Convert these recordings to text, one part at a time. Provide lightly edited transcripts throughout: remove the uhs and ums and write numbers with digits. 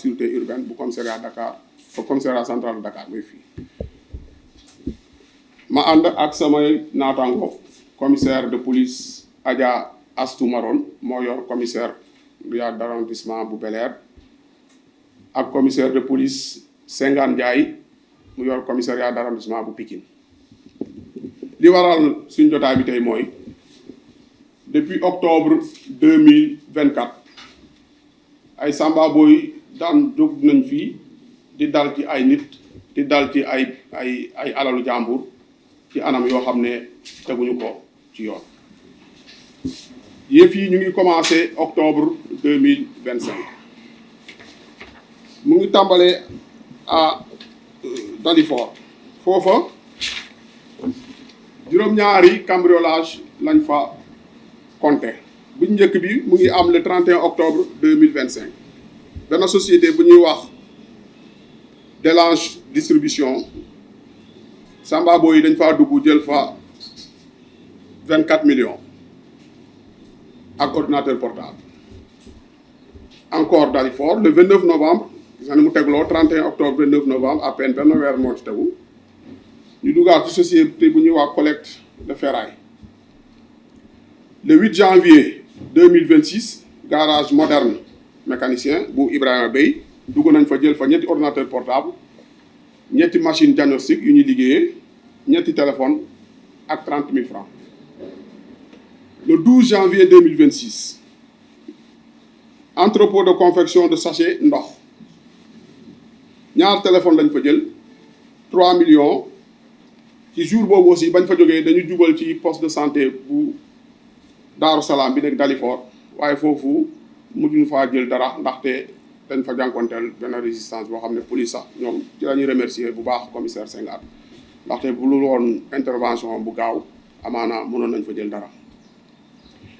sûreté urbaine bu commissariat Dakar commissariat central de Dakar mooy fii ma ànd ak samay naataango commissaire de police Adja Astou Maron moo yor commissaire d'arrondissement bu Bel Air ak commissaire de police Sengane Ndiaye mu yor commissariat d'arrondissement bu Pikine li waral suñ jotaay bi tey mooy depuis octobre 2024 ay samba boy daan jóg nañ fii di dal ci ay nit di dal ci ay alalu jàmbur ci anam yoo xam ne teguñu ko ci yoon yëf yi ñu ngi commencé octobre 2025 mu ngi tàmbalee à Dalifort foofa juróom-ñaari cambriolage lañ fa compté bu njëkk bi mu ngi am le 31 octobre 2025 benn société bu ñuy wax Delange distribution samba boy yi dañ faa dugg jël fa 24 millions ak ordinateur portable encore Dalifort le 29 novembre gis nga ni mu tegloo 31 octobre 29 novembre à peine benn weer moo ci tegu ñu duggaat ci société bu ñuy wax collecte de ferraille le 8 janvier 2026 garage moderne mécanicien bu Ibrahima Bey dugg nañ fa jël fa ñetti ordinateur portable ñetti machine diagnostic yu ñuy liggéeyee ñetti téléphone ak 30 000 francs le 12 janvier 2026 entrepôt de confection de sachet ndox ñaar téléphone lañ fa jël 3 millions ci jour boobu aussi bañ fa jógee dañu jubal ci poste de santé bu Daaru Salaam bi nekk Dalifort waaye foofu mujjuñu faa jël dara ndaxte dañ fa jànkonteel benn résistance boo xam ne police sax ñoom ci la ñuy remercier bu baax commissaire Sengane ndaxte bu lu woon intervention bu gaaw amaana mënoon nañ fa jël dara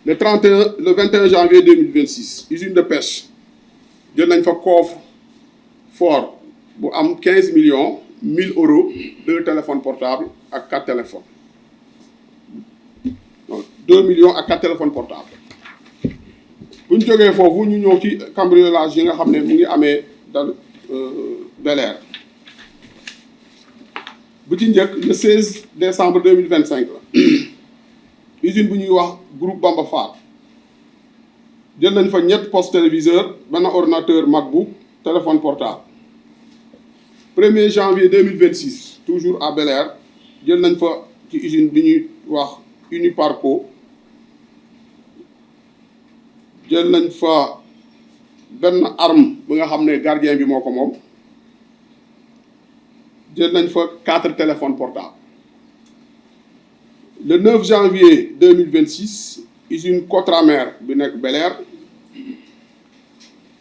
le 21 janvier 2026 usine de pêche jël nañ fa coffre fort bu am 15 millions 1000 euros 2 téléphones portables ak 4 téléphones donc 2 millions ak 4 téléphones portables bu ñu jógee foofu ñu ñëw ci cambriolage yi nga xam ne mu ngi amee dal Bel Air bu ci njëkk le 16 décembre 2025 la usine bu ñuy wax groupe Bamba Fall jël nañ fa ñett poste téléviseur benn ordinateur MacBook téléphone portable 1er janvier 2026 toujours à Bel Air jël nañ fa ci usine bi ñuy wax Uniparco jël nañ fa benn arme bi nga xam ne gardien bi moo ko moom jël nañ fa 4 téléphones portables le 9 janvier 2026 usine Cotramer bi nekk Bel Air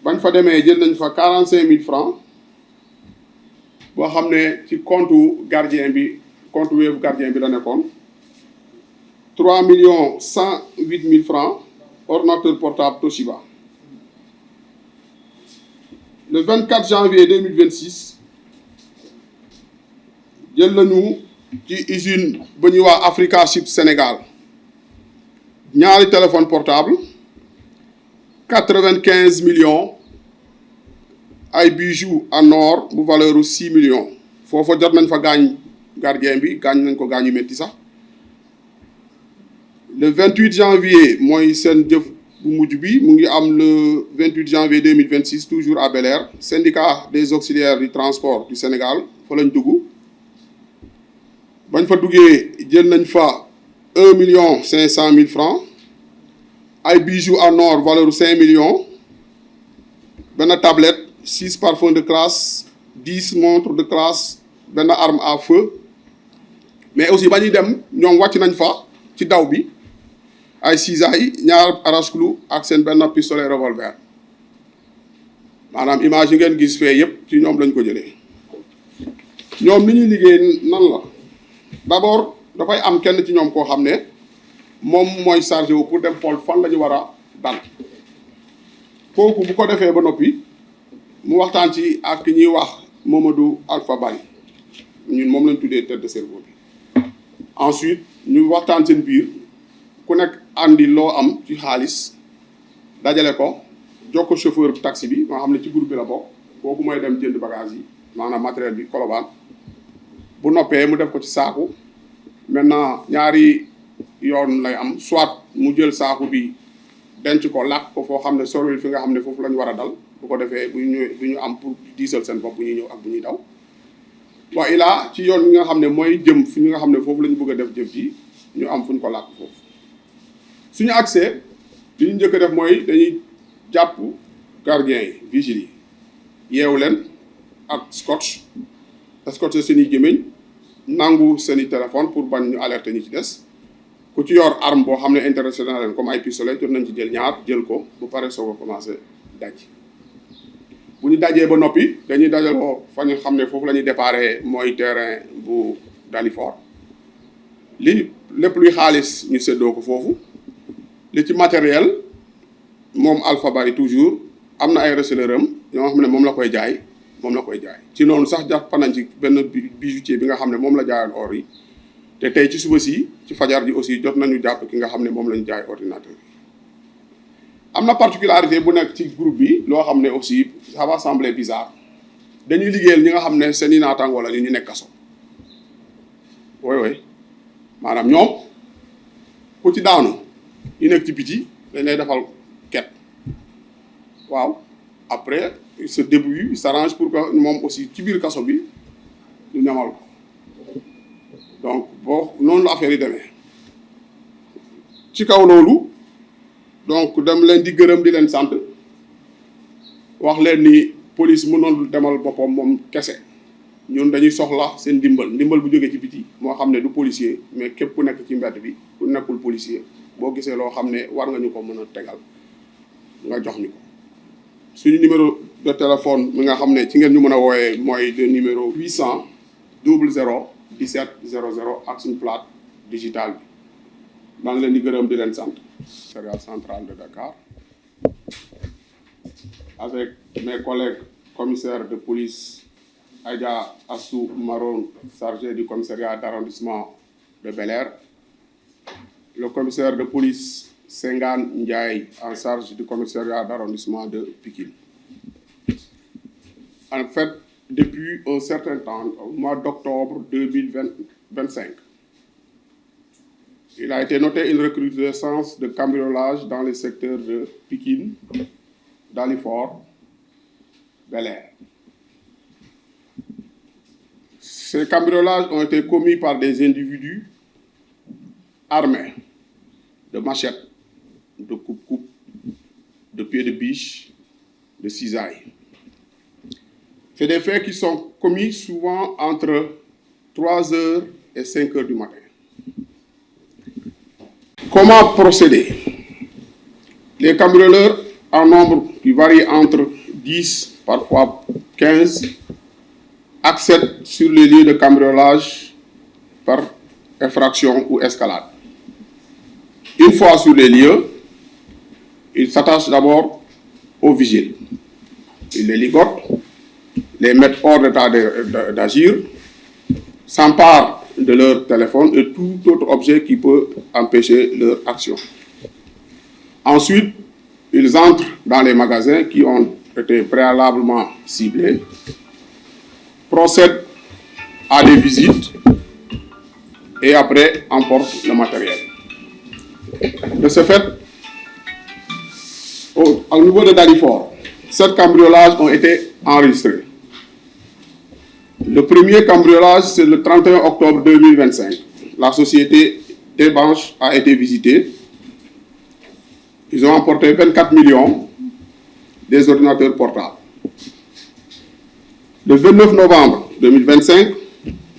bañ fa demee jël nañ fa 45 000 francs boo xam ne ci compte gardien bi compte Wave gardien bi la nekkoon 3 108 000 francs ordinateur portable Toshiba le 24 janvier 2026 jël nañu ci usine ba ñuy wax Africa Chip Sénégal ñaari téléphone portable 95 millions ay bijoux en or bu valeur u 6 millions foofa jot nañ fa gaañ gardien bi gaañ nañ ko gaañu métti sax le 28 janvier mooy seen jëf bu mujj bi mu ngi am le 28 janvier 2026 toujours à Bel Air syndicat des auxiliaires du transport du Sénégal fa lañ dugg bañ fa duggee jël nañ fa 1 500 000 francs ay bijoux en or valeur 5 millions benn tablette 6 parfums de classe 10 montres de classe benn arme à feu mais aussi ba ñuy dem ñoom wàcc nañ fa ci daw bi ay cisailles ñaar arrache-clou ak seen benn pistolet revolver maanaam image yi ngeen gis fee yépp ci ñoom lañ ko jëlee ñoom ni ñuy liggéey nan la d'abord dafay am kenn ci ñoom koo xam ne moom mooy chargé wu pour dem xool fan la ñu war a dal kooku bu ko defee ba noppi mu waxtaan ci ak ñuy wax Mamadou Alpha Bari ñun moom lañ tuddee tête de cerveau bi ensuite ñu waxtaan seen biir ku nekk andi loo am ci xaalis dajale ko jox ko chauffeur taxi bi nga xam ne ci groupe bi la bokk kooku mooy dem jënd bagage yi maanaam matériel bi Colobane bu noppee mu def ko ci saaku. Maintenant ñaari yoon lay am soit mu jël saaku bi denc ko làkk ko foo xam ne soril fi nga xam ne foofu la ñu war a dal bu ko defee bu ñu am pour diisal seen bopp bu ñuy ñëw ak bu ñuy daw. waa ilaa ci yoon bi nga xam ne mooy jëm fi nga xam ne foofu la ñu bëgg a def jëf ji ñu am fu ñu ko làkk foofu suñu accès li ñu njëkk a def mooy dañuy jàpp gardien yi vigile yi yeewu leen ak scotch seen i gémmiñ nangu seen i téléphone pour bañ ñu alerter ñi ci des ku ci yor arme boo xam ne intéressé na leen comme ay pistolet jot nañ ci jël ñaar jël ko bu pare soog a commencé daj bu ñu dajee ba noppi dañuy dajaloo fa ñu xam ne foofu la ñuy déparé mooy terrain bu Dalifort lépp luy xaalis ñu séddoo ko foofu li ci matériel moom Alpha Bari toujours am na ay receleur am ñoo xam ne moom la koy jaay ci noonu sax jàpp nañ ci benn bijoutier bi nga xam ne moom la jaayoon or yi te tey ci suba si ci fajar ji aussi jot nañu jàpp ki nga xam ne moom lañu jaay ordinateur yi am na particularité bu nekk ci groupe bi loo xam ne aussi ça va sembler bizarre dañuy liggéeyal ñi nga xam ne seen i naataangoo la ñu nekk kaso woy maanaam ñoom ku ci daanu ñu nekk ci biti dañ lay defal ket waaw après il se débrouille il s'arrange pour que moom aussi ci biir kaso bi ñu ñamal ko donc boo noonu la affaire yi demee ci kaw loolu donc dem leen di gërëm di leen sant wax leen ni police mënoon demal boppam moom kese ñun dañuy soxla seen ndimbal bu jógee ci biti moo xam ne du policier mais képp ku nekk ci mbedd bi ku nekkul policier boo gisee loo xam ne war nga ñu ko mën a tegal nga jox ñu ko suñu numéro de téléphone mi nga xam ne ci ngeen ñu mën a wooyee mooy de numéro 800 00 17 00 ak suñu plate digitale bi maa ngi leen di gërëm di leen sant commissariat central de Dakar avec mes collègues commissaires de police Adja Assou Maron, chargé du commissariat d'arrondissement de Bel-Air, le commissaire de police Sengan Ndiaye en charge du commissariat d'arrondissement de Pikine. En fait, depuis un certain temps, au mois d'octobre 2025, il a été noté une recrudescence de cambriolage dans les secteurs de Pikine, Dalifort, Bel-Air. Ces cambriolages ont été commis par des individus armés de machettes, de coupe-coupe, de pieds de biche, de cisailles. C'est des faits qui sont commis souvent entre 3 heures et 5 heures du matin. Comment procéder? Les cambrioleurs en nombre qui varie entre 10, parfois 15, accèdent sur les lieux de cambriolage par effraction ou escalade. Une fois sur les lieux, ils s'attachent d'abord aux vigiles. Ils les ligotent, les mettent hors d'état d'agir, s'emparent de leur téléphone et tout autre objet qui peut empêcher leur action. Ensuite, ils entrent dans les magasins qui ont été préalablement ciblés, procèdent à des visites et après emportent le matériel. De ce fait, au niveau de Dalifort, 7 cambriolages ont été enregistrés. Le premier cambriolage, c'est le 31 octobre 2025. La société T-Banche a été visitée. Ils ont emporté 24 millions des ordinateurs portables. Le 29 novembre 2025,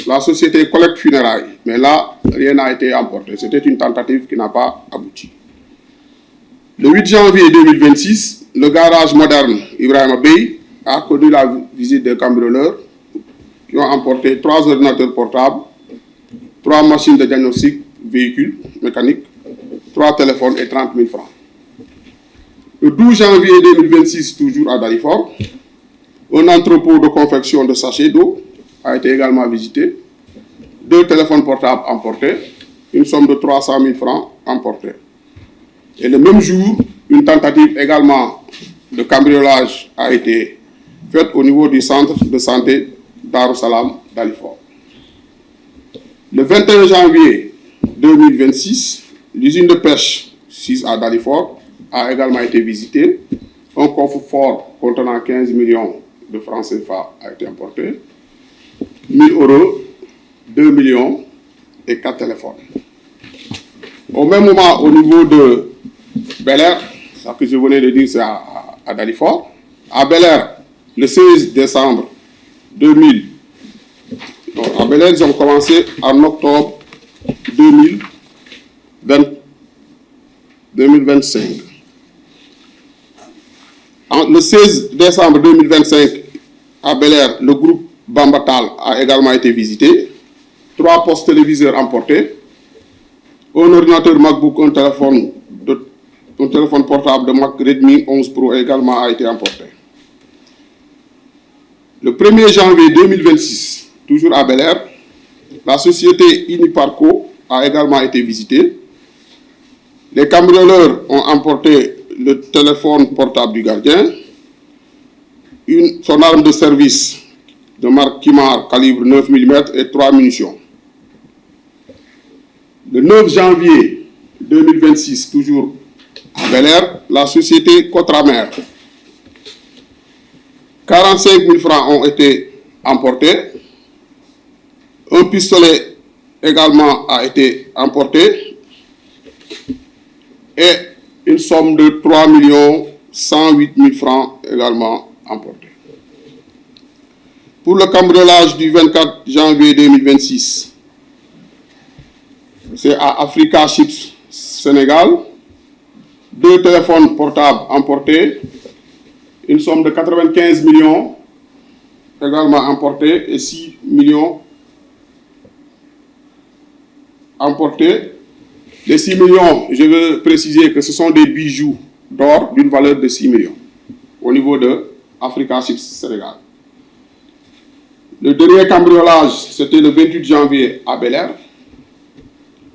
la société Collecte Funérailles, mais là, rien n'a été emporté. C'était une tentative qui n'a pas abouti. Le 8 janvier 2026, le garage moderne Ibrahima Bey a connu la visite des cambrioleurs qui ont emporté 3 ordinateurs portables, 3 machines de diagnostic véhicules mécaniques, 3 téléphones et 30 000 francs. Le 12 janvier 2026, toujours à Dalifort, un entrepôt de confection de sachets d'eau a été également visité. 2 téléphones portables emportés, une somme de 300 000 francs emportée. Et le même jour, une tentative également de cambriolage a été faite au niveau du centre de santé Darou Salam Dalifort. Le 21 janvier 2026, l'usine de pêche 6 à Dalifort a également été visitée. Un coffre-fort contenant 15 millions de francs CFA a été importé. 1 000 euros, 2 millions et 4 téléphones. Au même moment, au niveau de Bel Air, ce que je venais de dire, c'est à Dalifort. À Bel Air, le 16 décembre 2000, à Bel Air, ils ont commencé en octobre 2025. Le 16 décembre 2025, à Bel Air, le groupe Bambatal a également été visité. 3 postes téléviseurs emportés. Un ordinateur MacBook, un téléphone portable de Mac Redmi 11 Pro également a été emporté. Le 1er janvier 2026, toujours à Bel Air, la société Uniparco a également été visitée. Les cambrioleurs ont emporté le téléphone portable du gardien, son arme de service de marque Kimar calibre 9 mm et 3 munitions. Le 9 janvier 2026, toujours à Bel Air, la société Cotramer. 45 000 francs ont été emportés. Un pistolet également a été emporté. Et une somme de 3 108 000 francs également emportée. Pour le cambriolage du 24 janvier 2026, c'est à Africa Chips Sénégal. 2 téléphones portables emportés. Une somme de 95 millions également emportée et 6 millions emportés. Les 6 millions, je veux préciser que ce sont des bijoux d'or d'une valeur de 6 millions au niveau de Africa Chips Sénégal. Le dernier cambriolage, c'était le 28 janvier à Bel Air.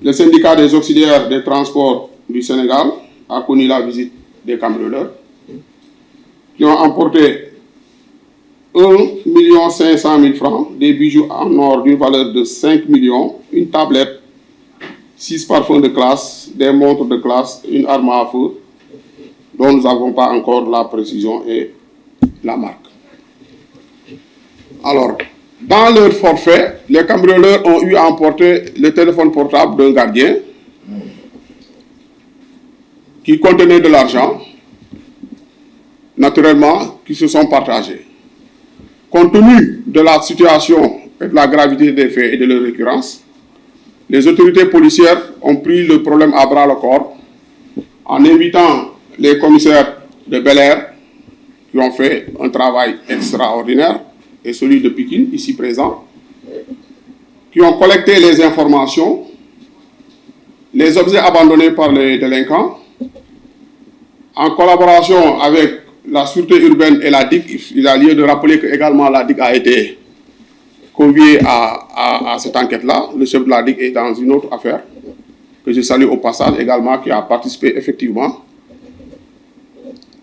Le syndicat des auxiliaires des transports du Sénégal a connu la visite des cambrioleurs qui ont emporté 1 500 000 francs, des bijoux en or d'une valeur de 5 millions, une tablette, 6 parfums de classe, des montres de classe, une arme à feu, dont nous n'avons pas encore la précision et la marque. Alors, dans leur forfait, les cambrioleurs ont eu à emporter le téléphone portable d'un gardien qui contenait de l'argent, naturellement, qui se sont partagés. Compte tenu de la situation et de la gravité des faits et de leur récurrence, les autorités policières ont pris le problème à bras le corps en invitant les commissaires de Bel Air qui ont fait un travail extraordinaire et celui de Pikine, ici présent, qui ont collecté les informations, les objets abandonnés par les délinquants, en collaboration avec la sûreté urbaine et la DIC. Il a lieu de rappeler que également la DIC a été conviée à cette enquête-là. Le chef de la DIC est dans une autre affaire, que je salue au passage également, qui a participé effectivement.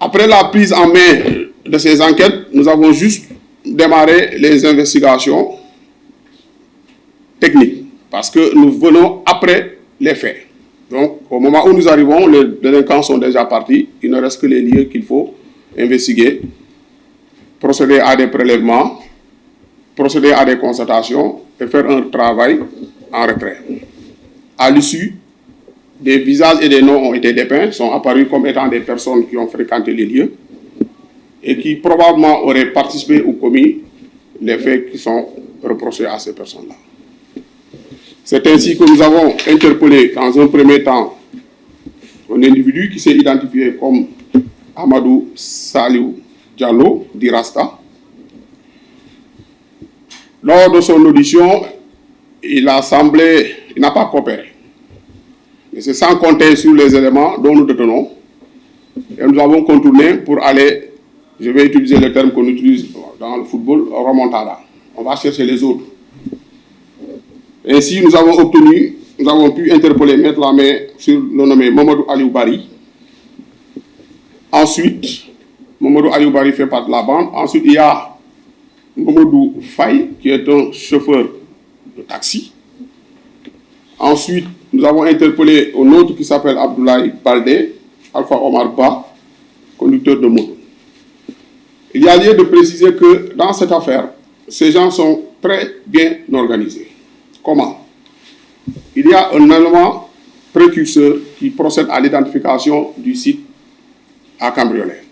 Après la prise en main de ces enquêtes, nous avons juste démarré les investigations techniques, parce que nous venons après les faits. Donc, au moment où nous arrivons, les délinquants sont déjà partis. Il ne reste que les lieux qu'il faut investiguer, procéder à des prélèvements, procéder à des constatations et faire un travail en retrait. À l'issue, des visages et des noms ont été dépeints, sont apparus comme étant des personnes qui ont fréquenté les lieux et qui probablement auraient participé ou commis les faits qui sont reprochés à ces personnes-là. C'est ainsi que nous avons interpellé dans un premier temps un individu qui s'est identifié comme Amadou Saliou Diallo, dit Rasta. Lors de son audition, il n'a pas coopéré. Et c'est sans compter sur les éléments dont nous détenons. Et nous avons contourné pour aller, je vais utiliser le terme qu'on utilise dans le football, remontada. On va chercher les autres. Ainsi, nous avons pu interpeller, mettre la main sur le nommé Mamadou Aliou Bari. Ensuite, Mamadou Ayoubari fait partie de la bande. Ensuite, il y a Mamadou Faye, qui est un chauffeur de taxi. Ensuite, nous avons interpellé un autre qui s'appelle Abdoulaye Baldé, Alpha Omar Ba, conducteur de moto. Il y a lieu de préciser que dans cette affaire, ces gens sont très bien organisés. Comment? Il y a un élément précurseur qui procède à l'identification du site à Cambriolet.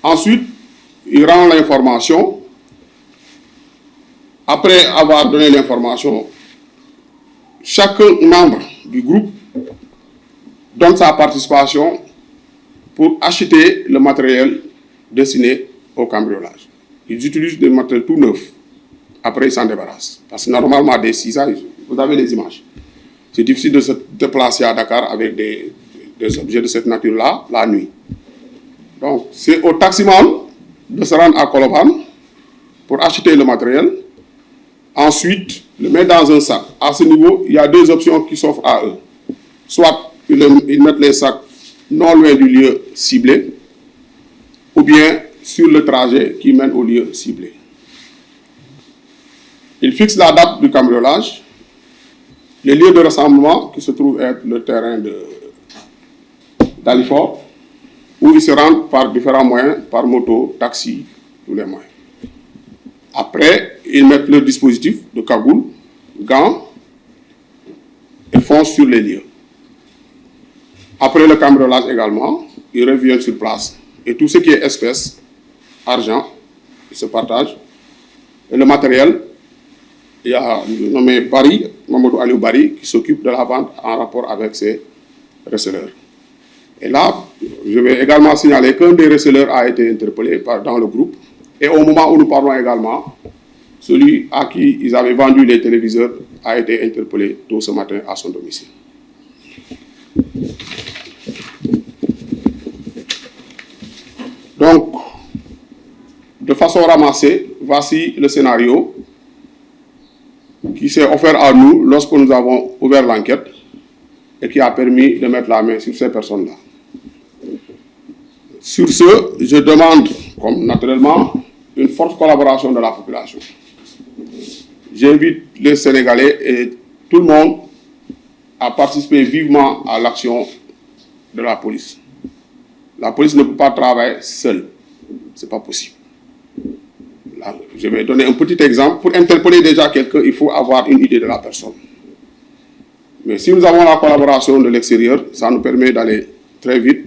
Ensuite, il rend l'information. Après avoir donné l'information, chaque membre du groupe donne sa participation pour acheter le matériel destiné au cambriolage. Ils utilisent des matériels tout neufs. Après, ils s'en débarrassent. Parce que normalement, des cisailles, vous avez les images. C'est difficile de se déplacer à Dakar avec des objets de cette nature-là la nuit. Donc, c'est au taximan de se rendre à Colobane pour acheter le matériel. Ensuite, le mettre dans un sac. À ce niveau, il y a deux options qui s'offrent à eux. Soit ils mettent les sacs non loin du lieu ciblé, ou bien sur le trajet qui mène au lieu ciblé. Ils fixent la date du cambriolage, les lieux de rassemblement qui se trouvent être le terrain d'Alifort, où ils se rendent par différents moyens, par moto, taxi, tous les moyens. Après, ils mettent leur dispositif de cagoule, gants, et foncent sur les lieux. Après le cambriolage également, ils reviennent sur place. Et tout ce qui est espèces, argent, ils se partagent. Et le matériel, il y a le nommé Barry, Mamadou Aliou Barry, qui s'occupe de la vente en rapport avec ses receleurs. Et là, je vais également signaler qu'un des receleurs a été interpellé dans le groupe. Et au moment où nous parlons également, celui à qui ils avaient vendu les téléviseurs a été interpellé tôt ce matin à son domicile. Donc, de façon ramassée, voici le scénario qui s'est offert à nous lorsque nous avons ouvert l'enquête et qui a permis de mettre la main sur ces personnes-là. Sur ce, je demande, comme naturellement, une forte collaboration de la population. J'invite les Sénégalais et tout le monde à participer vivement à l'action de la police. La police ne peut pas travailler seule. Ce n'est pas possible. Là, je vais donner un petit exemple. Pour interpeller déjà quelqu'un, il faut avoir une idée de la personne. Mais si nous avons la collaboration de l'extérieur, ça nous permet d'aller très vite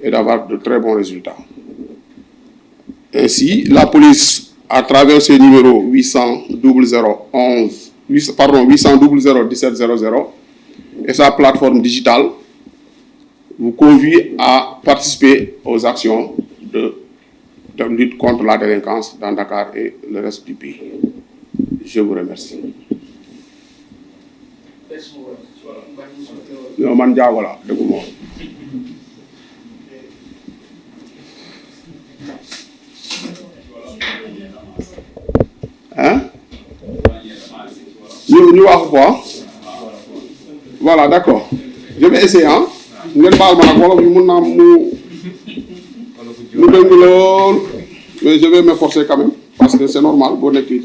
et d'avoir de très bons résultats. Ainsi, la police, à travers ses numéros 800 1700 et sa plateforme digitale, vous convie à participer aux actions de lutte contre la délinquance dans Dakar et le reste du pays. Je vous remercie. Hein? Nous avons quoi? Voilà, d'accord. Je vais essayer, hein? Mais je vais m'efforcer quand même, parce que c'est normal, bon écrit,